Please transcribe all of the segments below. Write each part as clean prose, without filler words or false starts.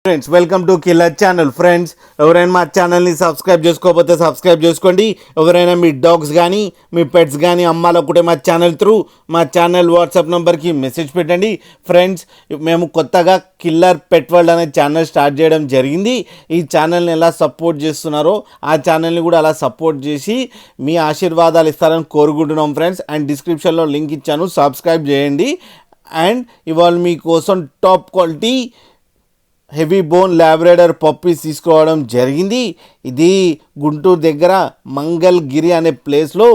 Friends welcome to killer channel. Friends ఎవరైనా మా ఛానల్ని సబ్స్క్రైబ్ చేసుకోకపోతే సబ్స్క్రైబ్ చేసుకోండి. ఎవరైనా మీ డాగ్స్ కానీ మీ పెట్స్ కానీ అమ్మాలనుకుంటే మా ఛానల్ త్రూ మా ఛానల్ వాట్సాప్ నెంబర్కి మెసేజ్ పెట్టండి. ఫ్రెండ్స్ మేము కొత్తగా కిల్లర్ పెట్ వరల్డ్ అనే ఛానల్ స్టార్ట్ చేయడం జరిగింది. ఈ ఛానల్ని ఎలా సపోర్ట్ చేస్తున్నారో ఆ ఛానల్ని కూడా అలా సపోర్ట్ చేసి మీ ఆశీర్వాదాలు ఇస్తారని కోరుకుంటున్నాం ఫ్రెండ్స్. అండ్ డిస్క్రిప్షన్లో లింక్ ఇచ్చాను, సబ్స్క్రైబ్ చేయండి. అండ్ ఇవాళ మీకోసం top quality heavy bone Labrador puppies తీసుకోవడం జరిగింది. ఇది గుంటూరు దగ్గర మంగళగిరి అనే ప్లేస్లో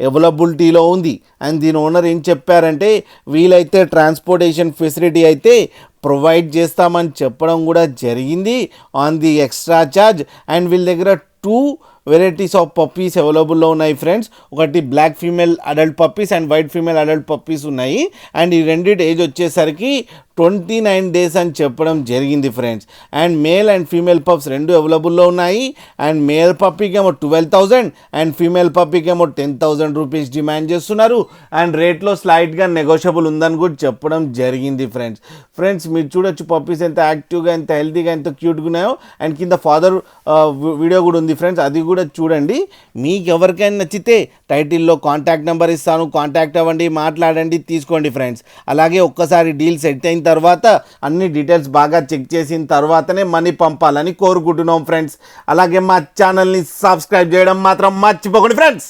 అవైలబిలిటీలో ఉంది. అండ్ దీని ఓనర్ ఏం చెప్పారంటే వీలైతే ట్రాన్స్పోర్టేషన్ ఫెసిలిటీ అయితే ప్రొవైడ్ చేస్తామని చెప్పడం కూడా జరిగింది on the extra charge. And వీళ్ళ దగ్గర 2 వెరైటీస్ ఆఫ్ పప్పీస్ అవైలబుల్లో ఉన్నాయి ఫ్రెండ్స్. ఒకటి black female adult puppies and white female adult puppies ఉన్నాయి. అండ్ ఈ రెండింటి ఏజ్ వచ్చేసరికి 29 డేస్ అని చెప్పడం జరిగింది friends. And male and female pups రెండు అవైలబుల్లో ఉన్నాయి. అండ్ మేల్ పప్పీకి ఏమో 12,000 అండ్ ఫీమేల్ పప్పీకి ఏమో 10,000 రూపీస్ డిమాండ్ చేస్తున్నారు. అండ్ రేట్లో స్లైట్గా నెగోషియబుల్ ఉందని కూడా చెప్పడం జరిగింది ఫ్రెండ్స్ మీరు చూడొచ్చు పప్పీస్ ఎంత యాక్టివ్గా, ఎంత హెల్తీగా, ఎంత క్యూట్గా ఉన్నాయో. అండ్ కింద ఫాదర్ వీడియో కూడా ఉంది ఫ్రెండ్స్, అది కూడా చూడండి. మీకు ఎవరికైనా నచ్చితే టైటిల్లో కాంటాక్ట్ నెంబర్ ఇస్తాను, కాంటాక్ట్ అవ్వండి, మాట్లాడండి, తీసుకోండి ఫ్రెండ్స్. అలాగే ఒక్కసారి డీల్ సెట్ అయిన తర్వాత అన్ని డీటెయిల్స్ బాగా చెక్ చేసిన తర్వాతనే మనీ పంపాలని కోరుకుంటున్నాం ఫ్రెండ్స్. అలాగే మా ఛానల్ని సబ్స్క్రైబ్ చేయడం మాత్రం మర్చిపోకండి ఫ్రెండ్స్.